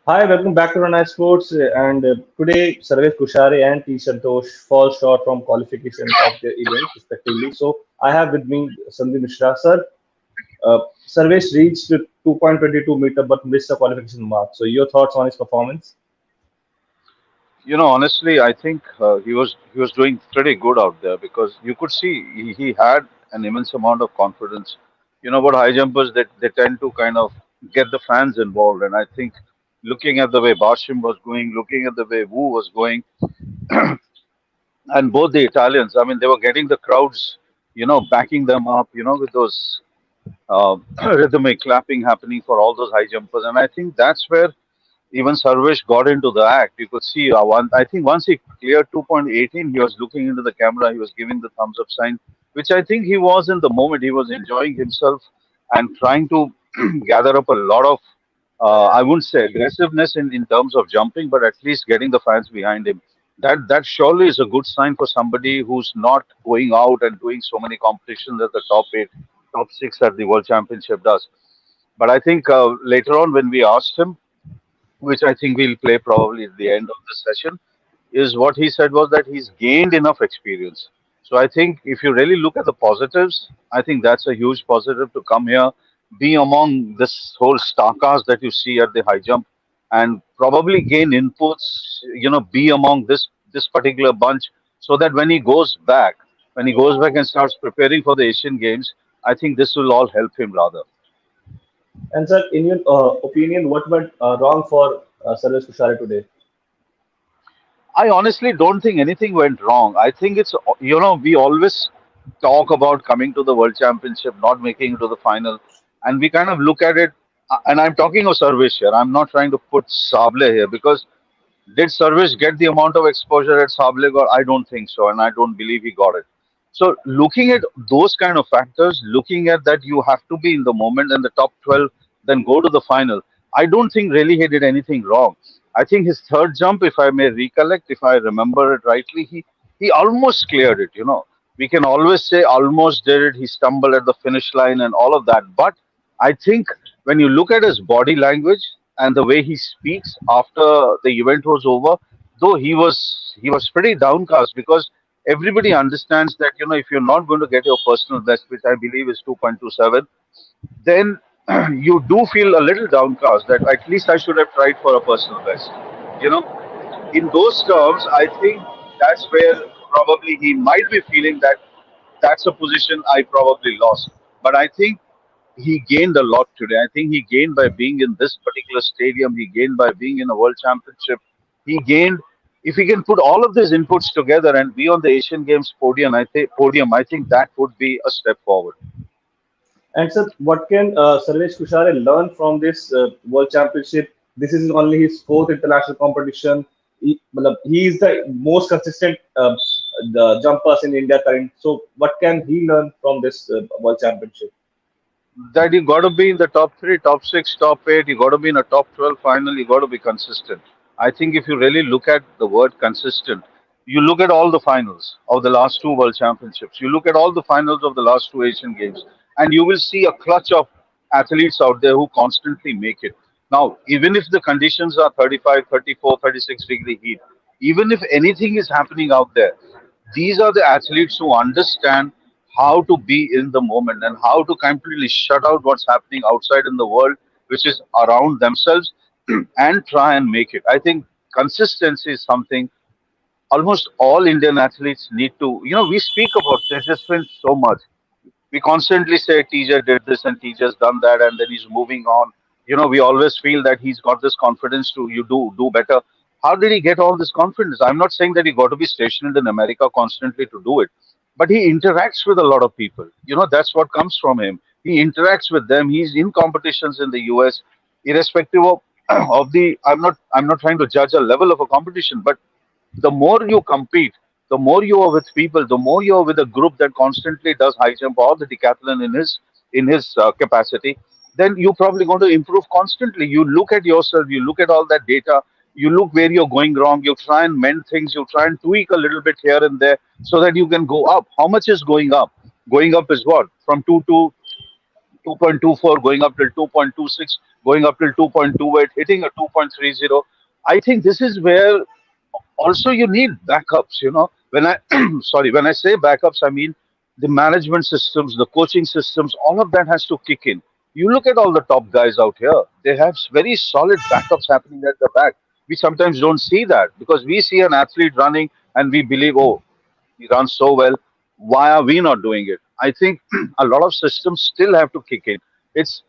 Hi, welcome back to Runai Sports. And today, Sarvesh Kushare and T. Santosh fall short from qualification of their event, respectively. So, I have with me Sandeep Mishra. Sir, Sarvesh reached 2.22 meter but missed the qualification mark. So, your thoughts on his performance? Honestly, I think he was doing pretty good out there because you could see he had an immense amount of confidence. What high jumpers they tend to kind of get the fans involved, and I think looking at the way Bashim was going, looking at the way Wu was going, and both the Italians, I mean, they were getting the crowds, backing them up, with those rhythmic clapping happening for all those high jumpers, and I think that's where even Sarvesh got into the act. You could see, I think once he cleared 2.18, he was looking into the camera, he was giving the thumbs up sign, which I think he was in the moment. He was enjoying himself and trying to gather up a lot of, I wouldn't say aggressiveness in terms of jumping, but at least getting the fans behind him. That surely is a good sign for somebody who's not going out and doing so many competitions at the top eight, top six at the World Championship does. But I think later on when we asked him, which I think we'll play probably at the end of the session, is what he said was that he's gained enough experience. So I think if you really look at the positives, I think that's a huge positive to come here, be among this whole star cast that you see at the high jump, and probably gain inputs. Be among this particular bunch, so that when he goes back and starts preparing for the Asian Games, I think this will all help him rather. And, sir, in your opinion, what went wrong for Sarvesh Kushare today? I honestly don't think anything went wrong. I think we always talk about coming to the World Championship, not making it to the final, and we kind of look at it. And I'm talking of Sarvesh here. I'm not trying to put Sable here because did Sarvesh get the amount of exposure at Sable? Or I don't think so, and I don't believe he got it. So looking at those kind of factors, looking at that you have to be in the moment and the top 12, then go to the final. I don't think really he did anything wrong. I think his third jump, if I may recollect, if I remember it rightly, he almost cleared it. We can always say almost did it. He stumbled at the finish line and all of that. But I think when you look at his body language and the way he speaks after the event was over, though he was pretty downcast because everybody understands that if you're not going to get your personal best, which I believe is 2.27, then you do feel a little downcast that at least I should have tried for a personal best. You know, in those terms, I think that's where probably he might be feeling that that's a position I probably lost. But I think he gained a lot today. I think he gained by being in this particular stadium. He gained by being in a world championship. He gained if he can put all of these inputs together and be on the Asian Games podium. I think that would be a step forward. And, sir, what can Sarvesh Kushare learn from this World Championship? This is only his fourth international competition. He is the most consistent the jumpers in India current. So, what can he learn from this World Championship? That you got to be in the top three, top six, top eight. You got to be in a top 12 final. You got to be consistent. I think if you really look at the word consistent, you look at all the finals of the last two World Championships. You look at all the finals of the last two Asian Games, and you will see a clutch of athletes out there who constantly make it. Now, even if the conditions are 35, 34, 36-degree heat, even if anything is happening out there, these are the athletes who understand how to be in the moment and how to completely shut out what's happening outside in the world, which is around themselves, and try and make it. I think consistency is something almost all Indian athletes need to. We speak about persistence so much. We constantly say teacher did this and teacher's done that, and then he's moving on. We always feel that he's got this confidence to you do better. How did he get all this confidence? I'm not saying that he got to be stationed in America constantly to do it, but he interacts with a lot of people. That's what comes from him. He interacts with them. He's in competitions in the US, irrespective of of the. I'm not trying to judge a level of a competition, but the more you compete, the more you are with people, the more you are with a group that constantly does high jump or the decathlon in his capacity, then you're probably going to improve constantly. You look at yourself, you look at all that data, you look where you're going wrong, you try and mend things, you try and tweak a little bit here and there so that you can go up. How much is going up? Going up is what? From 2 to 2.24, going up till 2.26, going up till 2.28, hitting a 2.30. I think this is where also you need backups. When I sorry, when I say backups, I mean the management systems, the coaching systems, all of that has to kick in. You look at all the top guys out here; they have very solid backups happening at the back. We sometimes don't see that because we see an athlete running and we believe, oh, he runs so well. Why are we not doing it? I think a lot of systems still have to kick in. It's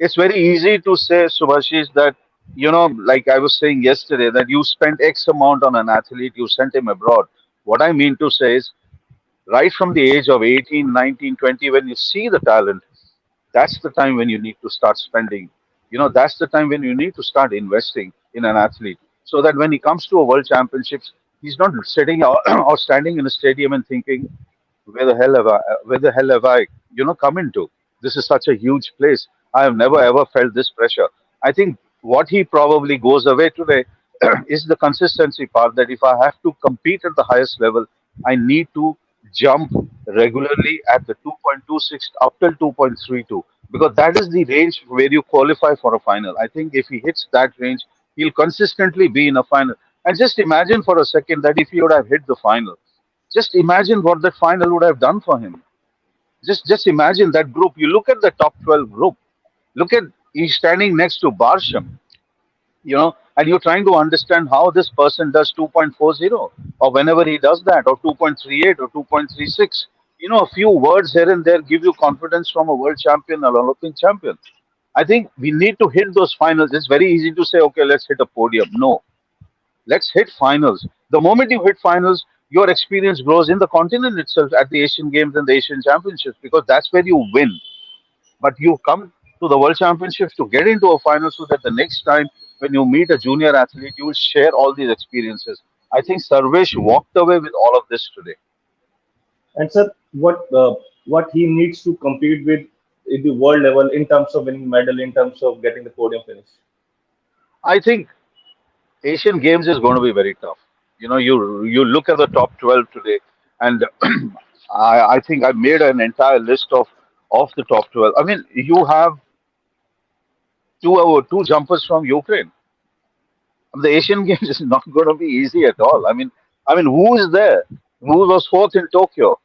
it's very easy to say, Subhashish, that like I was saying yesterday, that you spent X amount on an athlete, you sent him abroad. What I mean to say is, right from the age of 18, 19, 20, when you see the talent, that's the time when you need to start spending. That's the time when you need to start investing in an athlete so that when he comes to a world championships, he's not sitting or standing in a stadium and thinking, where the hell have I come into? This is such a huge place. I have never ever felt this pressure. I think what he probably goes away today is the consistency part, that if I have to compete at the highest level, I need to jump regularly at the 2.26 up till 2.32, because that is the range where you qualify for a final. I think if he hits that range, he'll consistently be in a final. And just imagine for a second that if he would have hit the final, just imagine what that final would have done for him. Just imagine that group. You look at the top 12 group. Look at, he's standing next to Barsham, and you're trying to understand how this person does 2.40, or whenever he does that, or 2.38 or 2.36. A few words here and there give you confidence from a world champion or Olympic champion. I think we need to hit those finals. It's very easy to say, okay, let's hit a podium. No, let's hit finals. The moment you hit finals, your experience grows in the continent itself at the Asian Games and the Asian Championships, because that's where you win. But you come to the World Championships to get into a final so that the next time when you meet a junior athlete, you will share all these experiences. I think Sarvesh walked away with all of this today. And sir, what he needs to compete with in the world level in terms of winning medal, in terms of getting the podium finish. I think Asian Games is going to be very tough. You look at the top 12 today, and I think I made an entire list of the top 12. I mean, you have two jumpers from Ukraine. The Asian Games is not going to be easy at all. I mean, who is there? Who was fourth in Tokyo?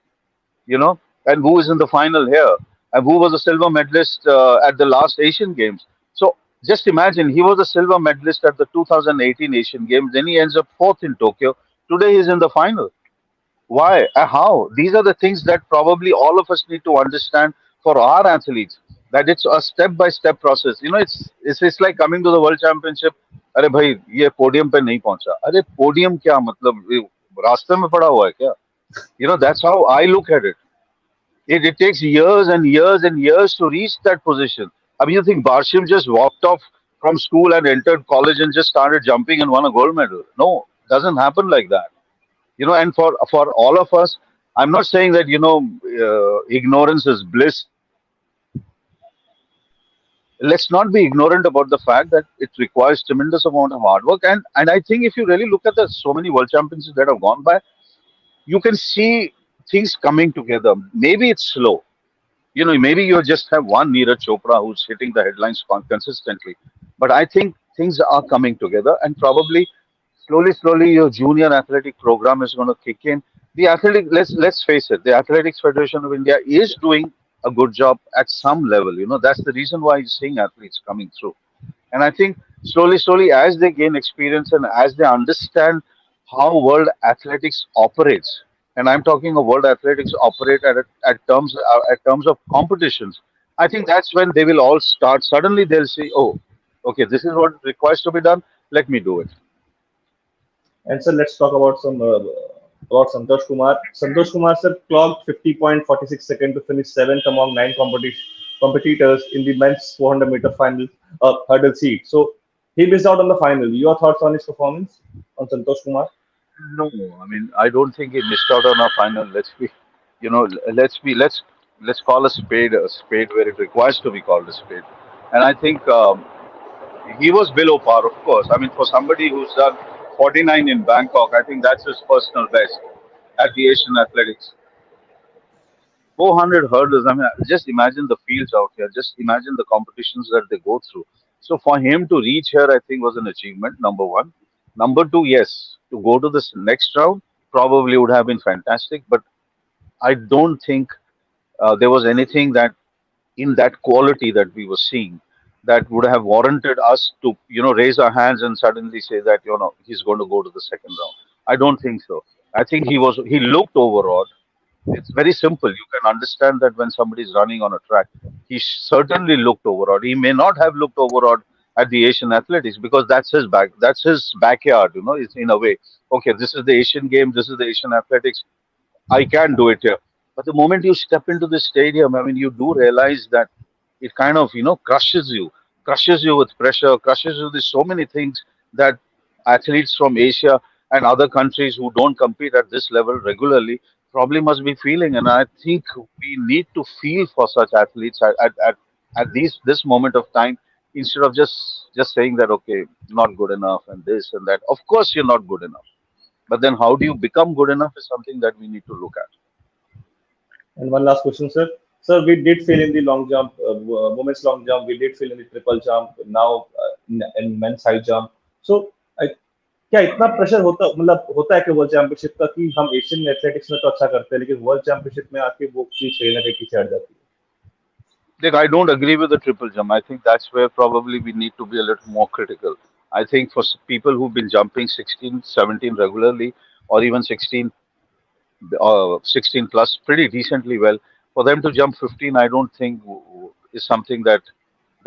And who is in the final here, and who was a silver medalist at the last Asian Games. So just imagine, he was a silver medalist at the 2018 Asian Games, then he ends up fourth in Tokyo. Today he's in the final. Why? How? These are the things that probably all of us need to understand for our athletes. That it's a step-by-step process. It's like coming to the World Championship. अरे भाई ये podium पे नहीं पहुंचा. अरे podium क्या मतलब ये रास्ते में पड़ा हुआ है क्या? That's how I look at it. It takes years and years and years to reach that position. I mean, you think Barshim just walked off from school and entered college and just started jumping and won a gold medal? No, doesn't happen like that. And for all of us, I'm not saying that ignorance is bliss. Let's not be ignorant about the fact that it requires tremendous amount of hard work. And I think if you really look at the so many world championships that have gone by, you can see things coming together. Maybe it's slow. Maybe you just have one Neeraj Chopra who's hitting the headlines consistently. But I think things are coming together, and probably slowly, your junior athletic program is going to kick in. The athletic, let's face it, the Athletics Federation of India is doing a good job at some level. That's the reason why you're seeing athletes coming through. And I think slowly, as they gain experience and as they understand how world athletics operates, and I'm talking of world athletics operate at terms of competitions. I think that's when they will all start. Suddenly, they'll say, "Oh, okay, this is what requires to be done. Let me do it." And so let's talk about some about Santosh Kumar. Santosh Kumar sir clocked 50.46 seconds to finish seventh among nine competitors in the men's 400-meter final hurdle seat. So he missed out on the final. Your thoughts on his performance on Santosh Kumar? No, I mean, I don't think he missed out on a final. Let's call a spade where it requires to be called a spade. And I think he was below par, of course. I mean, for somebody who's done 49 in Bangkok, I think that's his personal best at the Asian Athletics. 400 hurdles. I mean, just imagine the fields out here. Just imagine the competitions that they go through. So for him to reach here, I think was an achievement. Number one. Number two, yes, to go to this next round probably would have been fantastic. But I don't think there was anything that in that quality that we were seeing that would have warranted us to raise our hands and suddenly say that he's going to go to the second round. I don't think so. I think he looked overawed. It's very simple. You can understand that when somebody is running on a track, he certainly looked overawed. He may not have looked overawed at the Asian Athletics because that's his backyard. It's in a way. Okay, this is the Asian Games. This is the Asian Athletics. I can do it here. But the moment you step into the stadium, I mean, you do realize that it kind of, crushes you with pressure, crushes you with so many things that athletes from Asia and other countries who don't compete at this level regularly probably must be feeling. And I think we need to feel for such athletes at this moment of time instead of just saying that, okay, not good enough and this and that. Of course, you're not good enough. But then how do you become good enough is something that we need to look at. And one last question, sir. Sir, we did fail in the long jump, women's long jump. We did fail in the triple jump. Now in men's high jump. So I, क्या इतना pressure होता मतलब होता है कि world championship का कि हम एशियन एथलेटिक्स में तो अच्छा करते हैं लेकिन वर्ल्ड चैंपियनशिप में आके वो चीज कहीं ना कहीं पीछे हट जाती Like, I don't agree with the triple jump. I think that's where probably we need to be a little more critical. I think for people who've been jumping 16, 17 regularly, or even 16 plus pretty decently well, for them to jump 15, I don't think is something that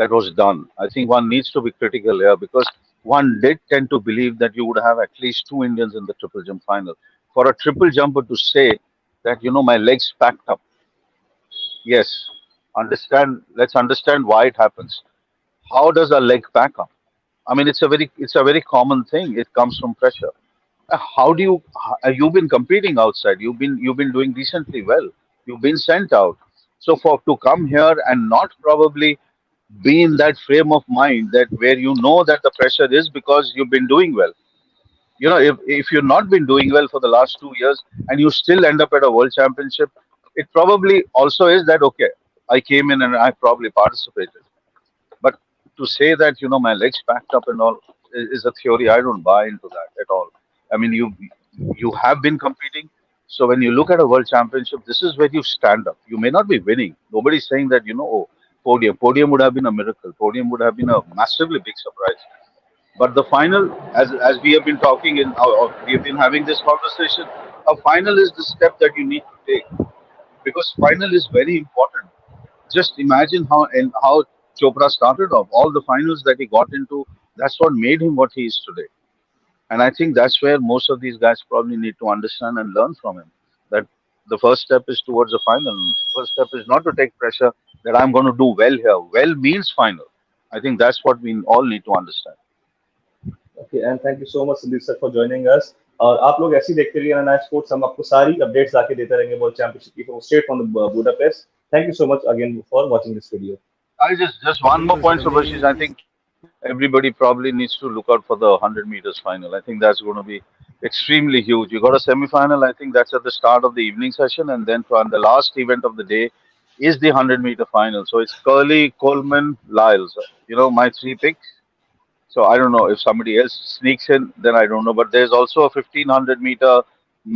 was done. I think one needs to be critical here because one did tend to believe that you would have at least two Indians in the triple jump final. For a triple jumper to say that, my legs packed up, yes, let's understand why it happens. How does a leg pack up? I mean, it's a very common thing. It comes from pressure. How do you've been competing outside? You've been doing decently well. You've been sent out. So for to come here and not probably be in that frame of mind that where you know that the pressure is because you've been doing well. If you've not been doing well for the last 2 years and you still end up at a world championship, it probably also is that okay, I came in and I probably participated. But to say that my legs packed up and all is a theory. I don't buy into that at all. I mean, you have been competing. So when you look at a world championship, this is where you stand up. You may not be winning. Nobody's saying that oh, podium would have been a miracle. Podium would have been a massively big surprise. But the final, as we have been talking we have been having this conversation. A final is the step that you need to take because final is very important. Just imagine how Chopra started off. All the finals that he got into, that's what made him what he is today. And I think that's where most of these guys probably need to understand and learn from him. That the first step is towards the final. First step is not to take pressure that I'm going to do well here. Well means final. I think that's what we all need to understand. है okay and thank you so much Sandeep sir for joining us और आप लोग ऐसे ही देखते रहिए night sports हम आपको सारी अपडेट्स आके देते रहेंगे वर्ल्ड चैंपियनशिप की from straight from the Budapest thank you so much again for watching this video I just one more point, Sarvesh. I think everybody probably needs to look out for the 100 meters final. I think that's going to be extremely huge. You got a semi-final. I think that's at the start of the evening session, and then for the last event of the day is the 100-meter final. So it's Curly, Coleman, Lyles. My three picks. So I don't know if somebody else sneaks in, then I don't know. But there's also a 1500-meter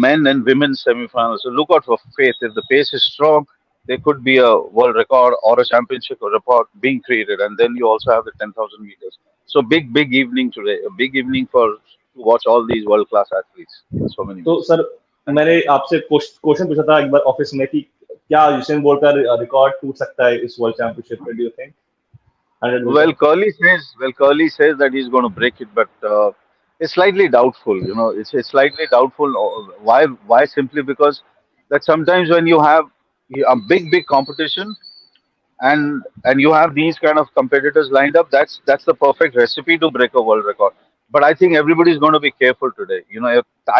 men and women semi-final. So look out for Faith. If the pace is strong, there could be a world record or a championship record being created. And then you also have the 10,000 meters. So big evening today. A big evening to watch all these world-class athletes in so many तो ways. Sir मैंने आपसे question पूछा था एक बार office में कि क्या Usain bolt का रिकॉर्ड टूट सकता है इस वर्ल्ड चैंपियनशिप में do you think 100 metre Curly says that he's going to break it, but it's slightly doubtful. It's slightly doubtful. Why? Why? Simply because that sometimes when you have a big competition and you have these kind of competitors lined up, that's the perfect recipe to break a world record. But I think everybody's going to be careful today.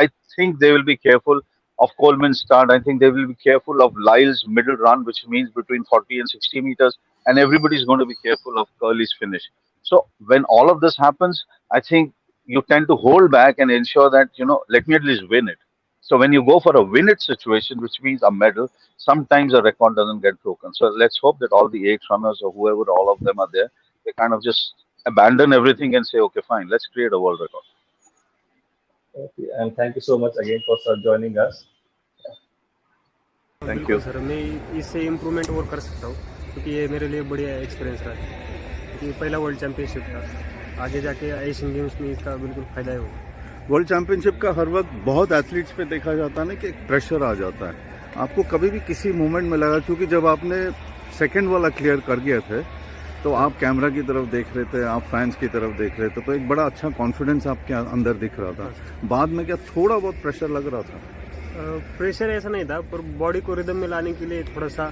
I think they will be careful of Coleman's start. I think they will be careful of Lyle's middle run, which means between 40 and 60 meters, and everybody's going to be careful of Curly's finish. So when all of this happens, I think you tend to hold back and ensure that let me at least win it. So when you go for a win it situation, which means a medal, sometimes a record doesn't get broken. So let's hope that all the eight runners or whoever, all of them are there, they kind of just abandon everything and say, okay, fine, let's create a world record. Okay, and thank you so much again for sir joining us. Thank बिल्कुल you. Sir, मैं इससे improvement और कर सकता हूँ, क्योंकि ये मेरे लिए बढ़िया एक्सपीरियंस रहा है, क्योंकि पहला वर्ल्ड चैम्पियनशिप था। आगे जाके एशियन गेम्स में इसका बिल्कुल फ़ायदा ही होगा। वर्ल्ड चैंपियनशिप का हर वक्त बहुत एथलीट्स पे देखा जाता है ना कि एक प्रेशर आ जाता है। आपको कभी भी किसी मोमेंट में लगा, क्योंकि जब आपने सेकंड वाला क्लियर कर गए थे तो आप कैमरा की तरफ देख रहे थे, आप फैंस की तरफ देख रहे थे, तो एक बड़ा अच्छा कॉन्फिडेंस आपके अंदर दिख रहा था। बाद में क्या थोड़ा बहुत प्रेशर लग रहा था? प्रेशर ऐसा नहीं था, पर बॉडी को रिदम में लाने के लिए थोड़ा सा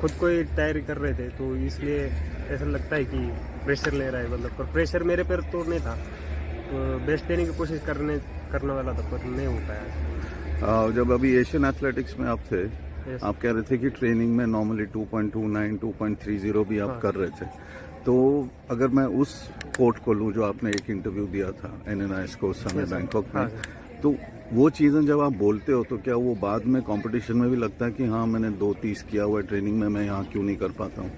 खुद को ही तैयारी कर रहे थे, तो इसलिए ऐसा लगता है कि प्रेशर ले रहा है, मतलब। पर प्रेशर मेरे पर तो नहीं था, तो बेस्ट देने की कोशिश करने वाला था, पर नहीं हो पाया। जब अभी एशियन एथलेटिक्स में आप थे, आप कह रहे थे कि ट्रेनिंग में नॉर्मली 2.29, 2.30 भी आप कर रहे थे। तो अगर मैं उस कोट को लूँ जो आपने एक इंटरव्यू दिया था NNIS को उस समय बैंकॉक में, तो वो चीज़ें जब आप बोलते हो तो क्या वो बाद में कंपटीशन में भी लगता है कि हाँ मैंने 2.30 किया हुआ है ट्रेनिंग में, मैं यहाँ क्यों नहीं कर पाता हूँ?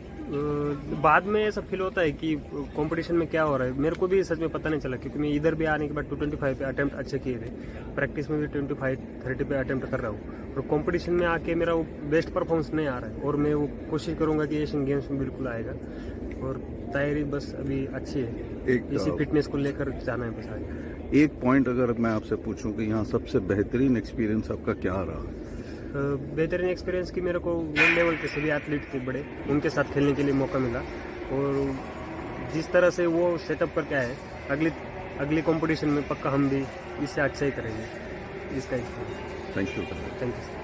बाद में ऐसा फील होता है कि कंपटीशन में क्या हो रहा है। मेरे को भी सच में पता नहीं चला, क्योंकि मैं इधर भी आने के बाद 225 पे अटेम्प्ट अच्छे किए थे, प्रैक्टिस में भी 25-30 पे अटेम्प्ट कर रहा हूँ, और कंपटीशन में आके मेरा वो बेस्ट परफॉर्मेंस नहीं आ रहा है, और मैं वो कोशिश करूँगा कि एशियन गेम्स में बिल्कुल आएगा, और तैयारी बस अभी अच्छी है, इसी फिटनेस को लेकर जाना है बस आगे। एक पॉइंट अगर मैं आपसे पूछूं कि यहाँ सबसे बेहतरीन एक्सपीरियंस आपका क्या रहा? बेहतरीन एक्सपीरियंस की मेरे को वर्ल्ड लेवल के सभी एथलीट थे बड़े, उनके साथ खेलने के लिए मौका मिला, और जिस तरह से वो सेटअप करके आए, अगली कंपटीशन में पक्का हम भी इससे अच्छा ही करेंगे, इसका experience. Thank you. Thank you sir.